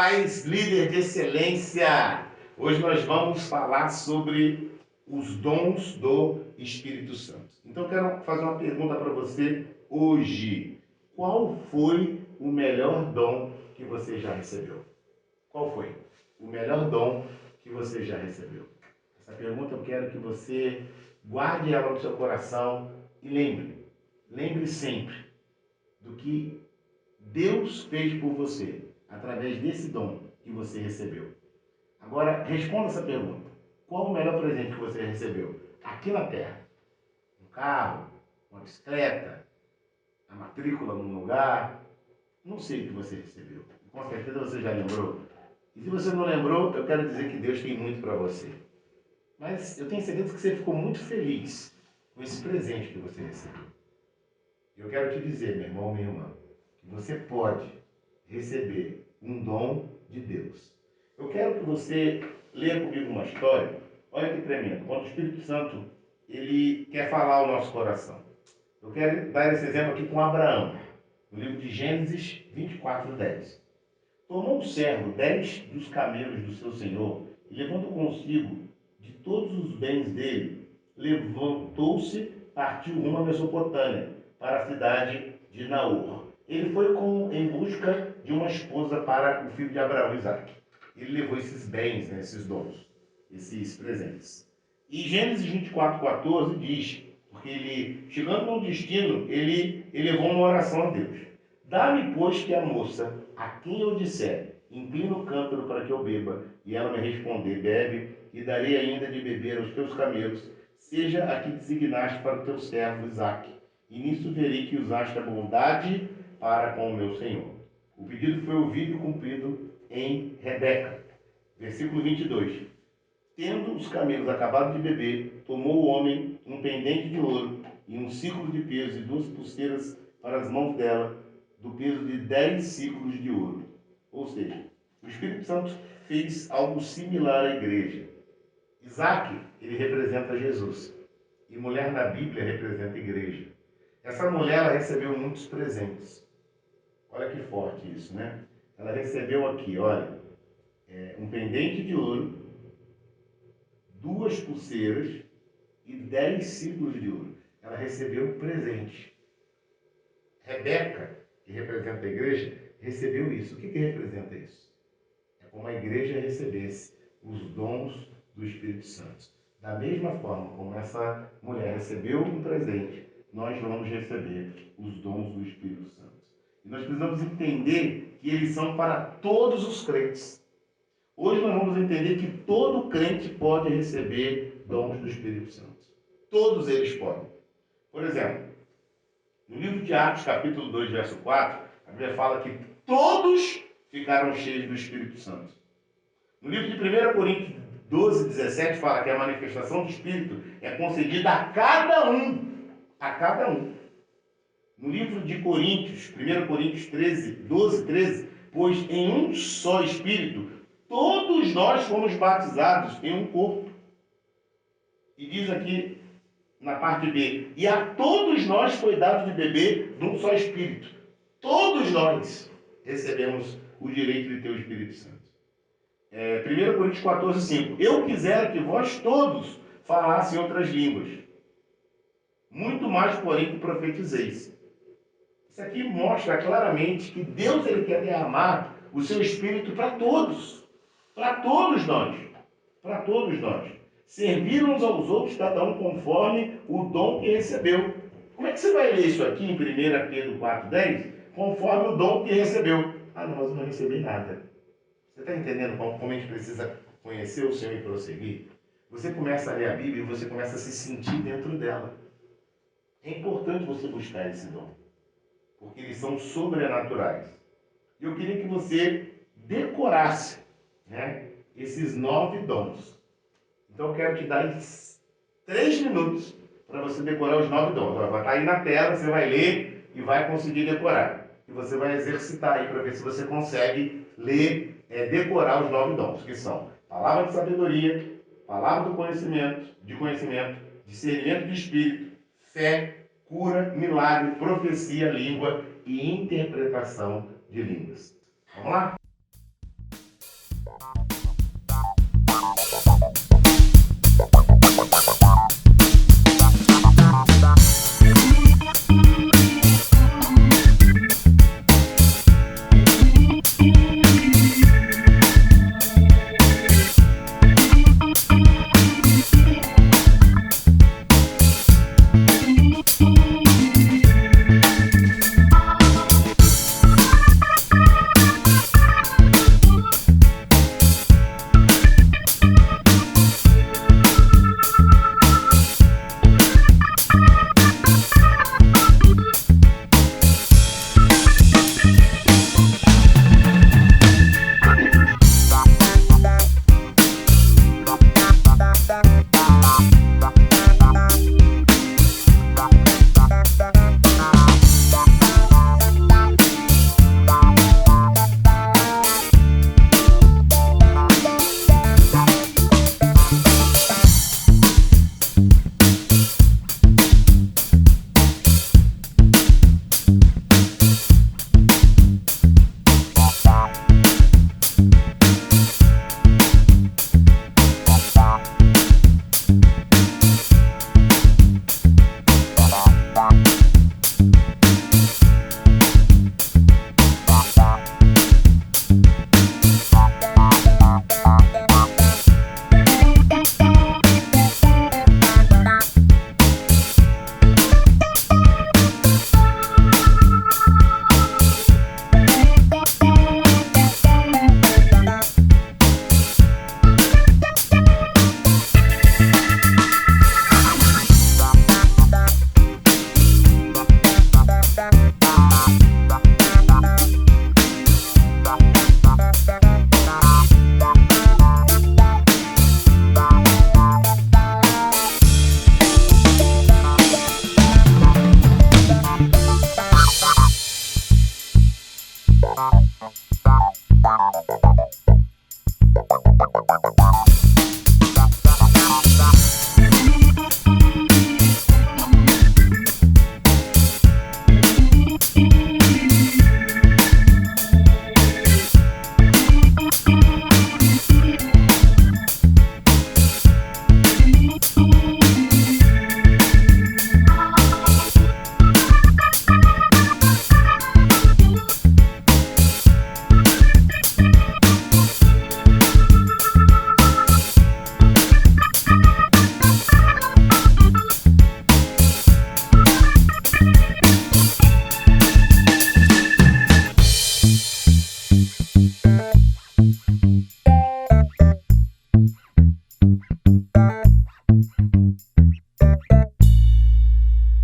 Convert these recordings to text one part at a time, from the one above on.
paz, líder de excelência! Hoje nós vamos falar sobre os dons do Espírito Santo. Então eu quero fazer uma pergunta para você hoje. Qual foi o melhor dom que você já recebeu? Qual foi o melhor dom que você já recebeu? Essa pergunta eu quero que você guarde ela no seu coração e lembre sempre do que Deus fez por você através desse dom que você recebeu. Agora, responda essa pergunta. Qual o melhor presente que você recebeu aqui na Terra? Um carro, uma bicicleta, a matrícula num lugar? Não sei o que você recebeu. Com certeza você já lembrou. E se você não lembrou, eu quero dizer que Deus tem muito para você. Mas eu tenho certeza que você ficou muito feliz com esse presente que você recebeu. Eu quero te dizer, meu irmão, minha irmã, que você pode receber um dom de Deus. Eu quero que você leia comigo uma história. Olha que tremendo. Quando o Espírito Santo ele quer falar ao nosso coração. Eu quero dar esse exemplo aqui com Abraão, no livro de Gênesis 24:10. Tomou o servo 10 dos camelos do seu senhor e, levando consigo de todos os bens dele, levantou-se, partiu rumo à Mesopotâmia, para a cidade de Naor. Ele foi em busca de uma esposa para o filho de Abraão, Isaque. Ele levou esses bens, né, esses dons, esses presentes. E Gênesis 24:14 diz, porque ele, chegando no destino, ele elevou uma oração a Deus. Dá-me, pois, que a moça, a quem eu disser, inclina o cântaro para que eu beba, e ela me responder, bebe, e darei ainda de beber aos teus camelos, seja a que designaste para o teu servo Isaque. E nisso verei que usaste a bondade para com o meu Senhor. O pedido foi ouvido e cumprido em Rebeca. Versículo 22. Tendo os camelos acabado de beber, tomou o homem um pendente de ouro e um ciclo de peso e 2 pulseiras para as mãos dela, do peso de 10 ciclos de ouro. Ou seja, o Espírito Santo fez algo similar à igreja. Isaque, ele representa Jesus. E mulher na Bíblia representa a igreja. Essa mulher, ela recebeu muitos presentes. Olha que forte isso, né? Ela recebeu aqui, olha, um pendente de ouro, 2 pulseiras e 10 ciclos de ouro. Ela recebeu um presente. Rebeca, que representa a igreja, recebeu isso. O que representa isso? É como a igreja recebesse os dons do Espírito Santo. Da mesma forma como essa mulher recebeu um presente, nós vamos receber os dons do Espírito Santo. E nós precisamos entender que eles são para todos os crentes. Hoje nós vamos entender que todo crente pode receber dons do Espírito Santo. Todos eles podem. Por exemplo, no livro de Atos, capítulo 2, verso 4, a Bíblia fala que todos ficaram cheios do Espírito Santo. No livro de 1 Coríntios 12, 17, fala que a manifestação do Espírito é concedida a cada um. A cada um. No livro de Coríntios, 1 Coríntios 13, 12, 13, pois em um só Espírito, todos nós fomos batizados em um corpo. E diz aqui na parte B, e a todos nós foi dado de beber de um só Espírito. Todos nós recebemos o direito de ter o Espírito Santo. 1 Coríntios 14, 5. Eu quisera que vós todos falassem outras línguas. Muito mais, porém, que profetizeis. Isso aqui mostra claramente que Deus ele quer derramar o seu Espírito para todos. Para todos nós. Para todos nós. Servir uns aos outros, cada um conforme o dom que recebeu. Como é que você vai ler isso aqui em 1 Pedro 4,10? Conforme o dom que recebeu. Ah, não, mas eu não recebi nada. Você está entendendo como a gente precisa conhecer o Senhor e prosseguir? Você começa a ler a Bíblia e você começa a se sentir dentro dela. É importante você buscar esse dom, porque eles são sobrenaturais. E eu queria que você decorasse, né, esses 9 dons. Então eu quero te dar 3 minutos para você decorar os 9 dons. Vai estar aí na tela, você vai ler e vai conseguir decorar. E você vai exercitar aí para ver se você consegue ler, decorar os 9 dons, que são palavra de sabedoria, palavra do conhecimento, discernimento de espírito, fé, cura, milagre, profecia, língua e interpretação de línguas. Vamos lá?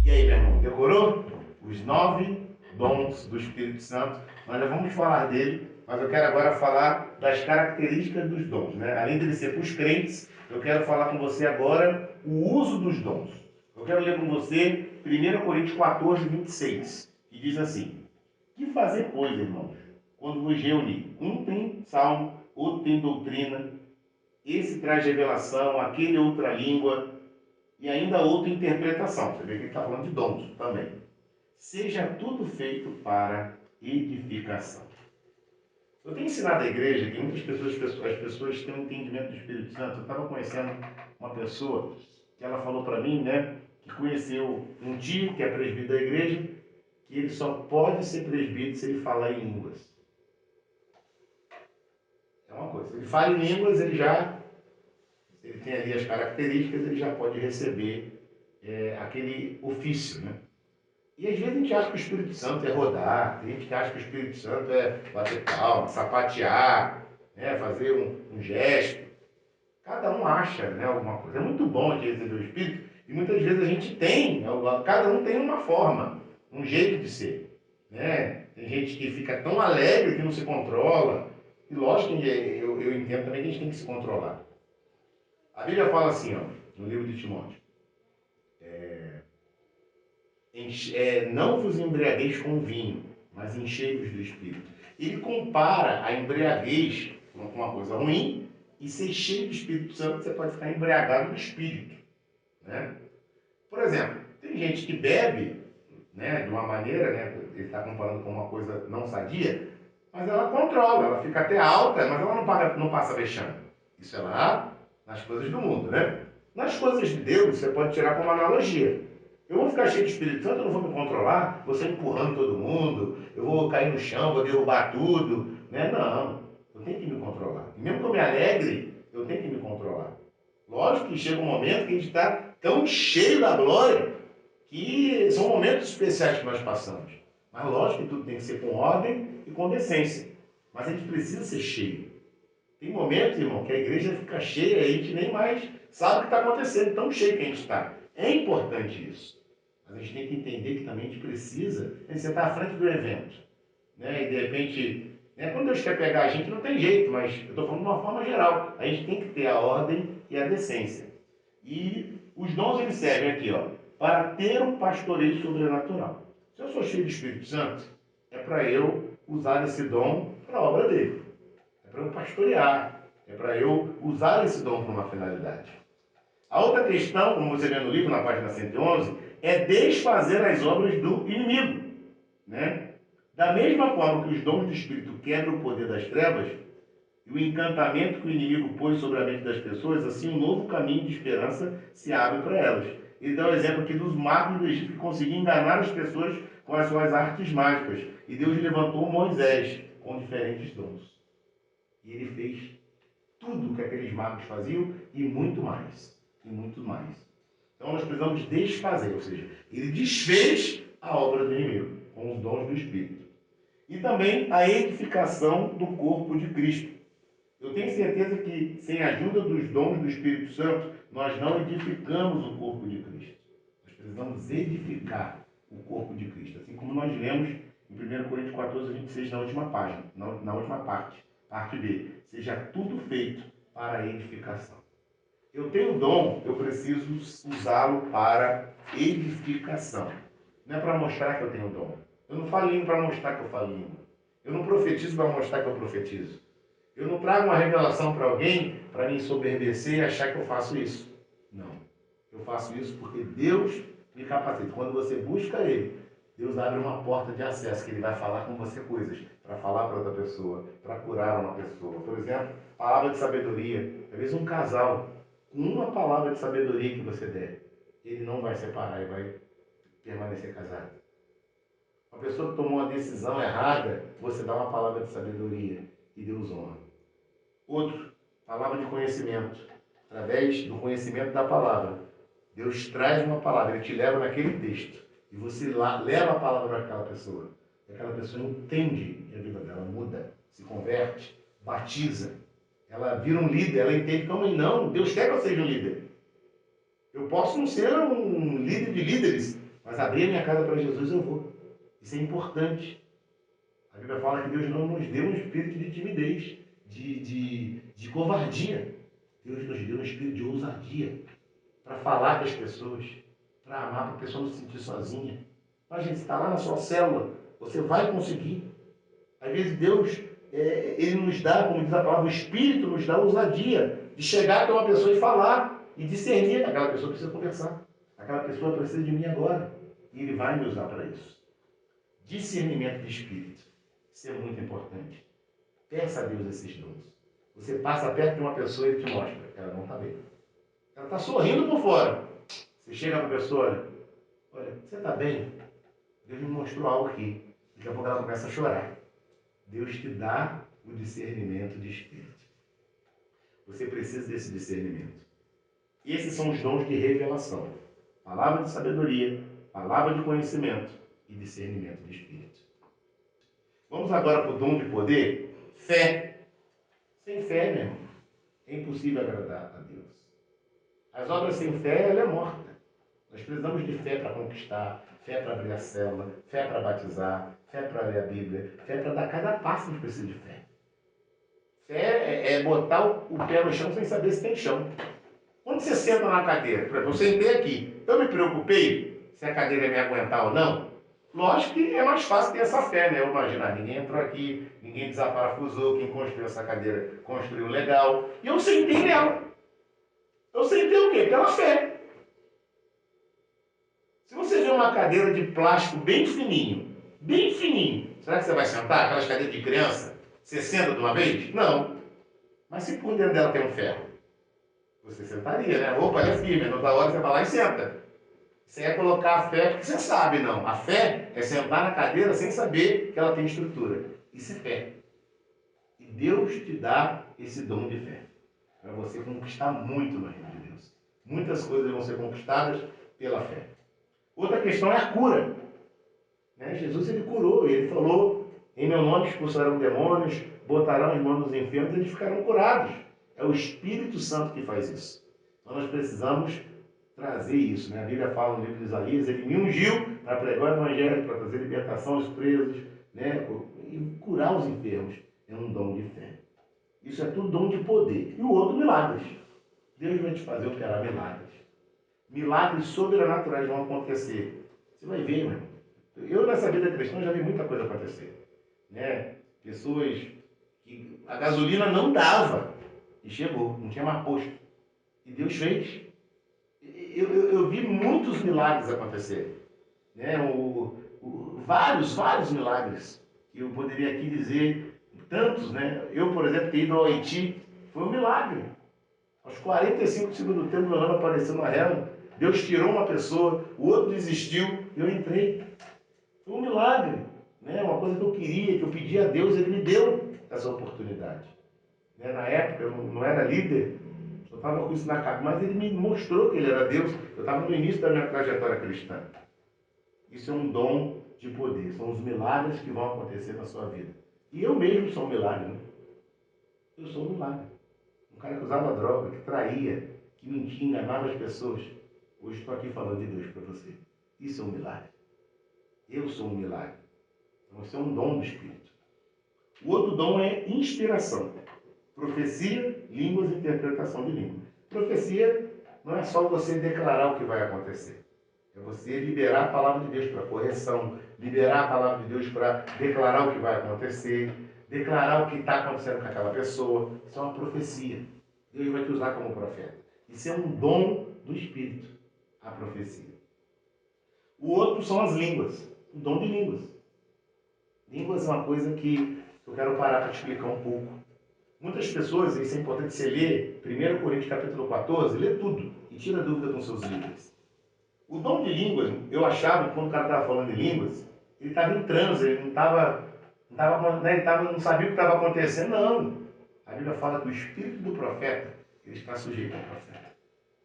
E aí, meu irmão, decorou? Os 9 dons do Espírito Santo. Nós já vamos falar dele, mas eu quero agora falar das características dos dons, né? Além de ele ser para os crentes, eu quero falar com você agora o uso dos dons. Eu quero ler com você 1 Coríntios 14, 26, que diz assim: que fazer, pois, irmãos, quando vos reunir? Um tem salmo, outro tem doutrina, esse traz revelação, aquele outra língua, e ainda outra interpretação. Você vê que ele está falando de dons também. Seja tudo feito para edificação. Eu tenho ensinado à igreja que muitas pessoas, as pessoas têm um entendimento do Espírito Santo. Eu estava conhecendo uma pessoa que ela falou para mim, né, que conheceu um tio que é presbítero da igreja, que ele só pode ser presbítero se ele falar em línguas. É uma coisa. Se ele fala em línguas, ele tem ali as características, ele já pode receber aquele ofício, né? E às vezes a gente acha que o Espírito Santo é rodar, tem gente que acha que o Espírito Santo é bater palma, sapatear, né, fazer um gesto. Cada um acha, né, alguma coisa. É muito bom a gente receber o Espírito e muitas vezes a gente tem, cada um tem uma forma, um jeito de ser. Né? Tem gente que fica tão alegre que não se controla. E lógico que eu entendo também que a gente tem que se controlar. A Bíblia fala assim, ó, no livro de Timóteo: não vos embriagueis com vinho, mas enchei-vos do Espírito. Ele compara a embriaguez com uma coisa ruim, e ser cheio do Espírito Santo, você pode ficar embriagado do Espírito. Né? Por exemplo, tem gente que bebe, né, de uma maneira, né, ele está comparando com uma coisa não sadia, mas ela controla, ela fica até alta, mas ela não passa vexame. Isso é lá nas coisas do mundo, né? Nas coisas de Deus, você pode tirar como analogia. Eu vou ficar cheio de Espírito Santo, eu não vou me controlar, vou sair empurrando todo mundo, eu vou cair no chão, vou derrubar tudo, né? Não, eu tenho que me controlar. E mesmo que eu me alegre, eu tenho que me controlar. Lógico que chega um momento que a gente está tão cheio da glória que são momentos especiais que nós passamos. Mas lógico que tudo tem que ser com ordem e com decência. Mas a gente precisa ser cheio. Tem momentos, irmão, que a igreja fica cheia e a gente nem mais sabe o que está acontecendo, tão cheio que a gente está. É importante isso. Mas a gente tem que entender que também a gente precisa, você está à frente do evento. Né? E de repente, né, quando Deus quer pegar a gente, não tem jeito, mas eu estou falando de uma forma geral. A gente tem que ter a ordem e a decência. E os dons eles servem aqui, ó, para ter um pastoreio sobrenatural. Se eu sou cheio do Espírito Santo, é para eu usar esse dom para a obra dele. É para eu pastorear. É para eu usar esse dom para uma finalidade. A outra questão, como você vê no livro, na página 111, é desfazer as obras do inimigo. Né? Da mesma forma que os dons do Espírito quebram o poder das trevas, e o encantamento que o inimigo pôs sobre a mente das pessoas, assim um novo caminho de esperança se abre para elas. Ele dá o exemplo aqui dos magos do Egito que conseguiam enganar as pessoas com as suas artes mágicas. E Deus levantou Moisés com diferentes dons. E ele fez tudo o que aqueles magos faziam e muito mais. E muito mais. Então nós precisamos desfazer, ou seja, ele desfez a obra do inimigo com os dons do Espírito. E também a edificação do corpo de Cristo. Eu tenho certeza que, sem a ajuda dos dons do Espírito Santo, nós não edificamos o corpo de Cristo. Nós precisamos edificar o corpo de Cristo. Assim como nós lemos em 1 Coríntios 14, 26, na última página, na última parte B. Seja tudo feito para a edificação. Eu tenho dom, eu preciso usá-lo para edificação. Não é para mostrar que eu tenho dom. Eu não falo língua para mostrar que eu falo língua. Eu não profetizo para mostrar que eu profetizo. Eu não trago uma revelação para alguém para me ensoberbecer e achar que eu faço isso. Não. Eu faço isso porque Deus me capacita. Quando você busca Ele, Deus abre uma porta de acesso, que Ele vai falar com você coisas, para falar para outra pessoa, para curar uma pessoa. Por exemplo, palavra de sabedoria. Às vezes um casal, com uma palavra de sabedoria que você der, ele não vai separar e vai permanecer casado. Uma pessoa que tomou uma decisão errada, você dá uma palavra de sabedoria e Deus honra. Outro, palavra de conhecimento. Através do conhecimento da palavra. Deus traz uma palavra, Ele te leva naquele texto. E você leva a palavra para aquela pessoa. E aquela pessoa entende e a vida dela muda, se converte, batiza. Ela vira um líder, ela entende como não, Deus quer que eu seja um líder. Eu posso não ser um líder de líderes, mas abrir a minha casa para Jesus eu vou. Isso é importante. A Bíblia fala que Deus não nos deu um espírito de timidez, de covardia. Deus nos deu um espírito de ousadia para falar com as pessoas, para amar, para a pessoa não se sentir sozinha. Mas, gente, está lá na sua célula, você vai conseguir. Às vezes Deus, Ele nos dá, como diz a palavra, o Espírito nos dá ousadia de chegar até uma pessoa e falar e discernir. Aquela pessoa precisa conversar. Aquela pessoa precisa de mim agora. E Ele vai me usar para isso. Discernimento de espírito. Isso é muito importante. Peça a Deus esses dons. Você passa perto de uma pessoa e Ele te mostra. Ela não está bem. Ela está sorrindo por fora. Você chega para a pessoa, olha, você está bem? Deus me mostrou algo aqui. Daqui a pouco ela começa a chorar. Deus te dá o discernimento de espírito. Você precisa desse discernimento. Esses são os dons de revelação. Palavra de sabedoria, palavra de conhecimento e discernimento de espírito. Vamos agora para o dom de poder? Fé. Sem fé, meu irmão, é impossível agradar a Deus. As obras sem fé, ela é morta. Nós precisamos de fé para conquistar, fé para abrir a célula, fé para batizar, fé para ler a Bíblia, fé para dar cada passo que a gente precisa de fé. Fé é botar o pé no chão sem saber se tem chão. Quando você senta na cadeira, por exemplo, eu sentei aqui, eu me preocupei se a cadeira ia me aguentar ou não. Lógico que é mais fácil ter essa fé, né? Eu imagino, ninguém entrou aqui, ninguém desaparafusou, quem construiu essa cadeira construiu legal. E eu sentei nela. Eu sentei o quê? Pela fé. Se você vê uma cadeira de plástico bem fininho, será que você vai sentar? Aquelas cadeiras de criança, você senta de uma vez? Não. Mas se por dentro dela tem um ferro, você sentaria, né? Opa, ela é firme, na outra hora você vai lá e senta. Você é colocar a fé porque você sabe, não. A fé é sentar na cadeira sem saber que ela tem estrutura. Isso é fé. E Deus te dá esse dom de fé para você conquistar muito no reino de Deus. Muitas coisas vão ser conquistadas pela fé. Outra questão é a cura. Né? Jesus ele curou, ele falou, em meu nome expulsarão demônios, botarão as mãos nos enfermos e eles ficarão curados. É o Espírito Santo que faz isso. Então nós precisamos trazer isso. Né? A Bíblia fala no livro de Isaías, ele me ungiu para pregar o Evangelho, para trazer libertação aos presos, né? E curar os enfermos. É um dom de fé. Isso é tudo dom de poder. E o outro, milagres. Deus vai te fazer operar milagres. Milagres sobrenaturais vão acontecer. Você vai ver, meu irmão. Eu, nessa vida cristã, já vi muita coisa acontecer. Né? Pessoas que a gasolina não dava e chegou, não tinha mais posto. E Deus fez. Eu vi muitos milagres acontecer. Né? Vários milagres. Que eu poderia aqui dizer, tantos. Né? Eu, por exemplo, ter ido ao Haiti, foi um milagre. Aos 45 do segundo tempo, meu nome apareceu na régua. Deus tirou uma pessoa, o outro desistiu, eu entrei. Foi um milagre, né? Uma coisa que eu queria, que eu pedi a Deus, Ele me deu essa oportunidade. Né? Na época eu não era líder, só estava com isso na cabeça, mas Ele me mostrou que Ele era Deus. Eu estava no início da minha trajetória cristã. Isso é um dom de poder, são os milagres que vão acontecer na sua vida. E eu mesmo sou um milagre, né? Eu sou um milagre. Um cara que usava droga, que traía, que mentia, enganava as pessoas. Hoje estou aqui falando de Deus para você. Isso é um milagre. Eu sou um milagre. Então, isso é um dom do Espírito. O outro dom é inspiração. Profecia, línguas e interpretação de línguas. Profecia não é só você declarar o que vai acontecer. É para você liberar a palavra de Deus para correção, liberar a palavra de Deus para declarar o que vai acontecer, declarar o que está acontecendo com aquela pessoa. Isso é uma profecia. Deus vai te usar como profeta. Isso é um dom do Espírito, a profecia. O outro são as línguas, o dom de línguas. Línguas é uma coisa que eu quero parar para te explicar um pouco. Muitas pessoas, isso é importante você ler, 1 Coríntios capítulo 14, lê tudo e tira dúvida com seus livros. O dom de línguas, eu achava que quando o cara estava falando em línguas, ele estava em transe, ele não sabia o que estava acontecendo. Não. A Bíblia fala que o espírito do profeta, ele está sujeito ao profeta.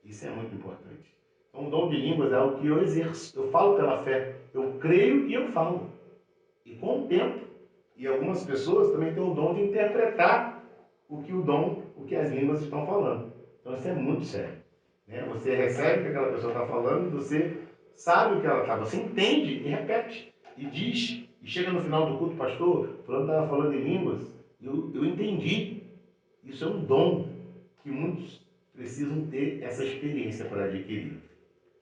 Isso é muito importante. Então, o dom de línguas é algo que eu exerço. Eu falo pela fé, eu creio e eu falo. E com o tempo, e algumas pessoas também têm o dom de interpretar o que as línguas estão falando. Então, isso é muito sério. Você recebe o que aquela pessoa está falando, você sabe o que ela está, você entende e repete, e diz, e chega no final do culto, pastor, fulano estava falando em línguas, e eu entendi. Isso é um dom que muitos precisam ter essa experiência para adquirir.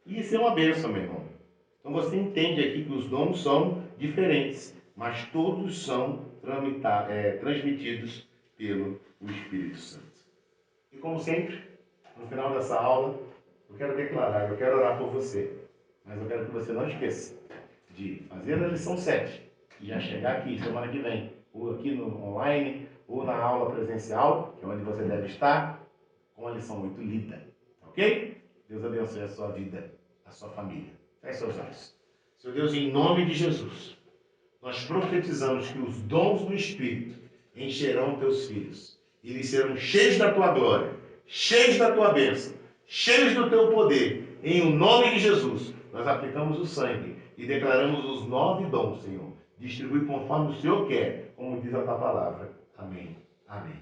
E isso é uma bênção, meu irmão. Então você entende aqui que os dons são diferentes, mas todos são transmitidos pelo Espírito Santo. E como sempre, no final dessa aula, eu quero declarar, eu quero orar por você, mas eu quero que você não esqueça de fazer a lição 7 e já chegar aqui semana que vem, ou aqui no online, ou na aula presencial, que é onde você deve estar, com a lição 8 lida. Ok? Deus abençoe a sua vida, a sua família. Feche seus olhos. Senhor Deus, em nome de Jesus, nós profetizamos que os dons do Espírito encherão teus filhos. Eles serão cheios da tua glória, cheios da tua bênção, cheios do teu poder. Em o nome de Jesus, nós aplicamos o sangue e declaramos os 9 dons, Senhor. Distribui conforme o Senhor quer, como diz a tua palavra. Amém. Amém.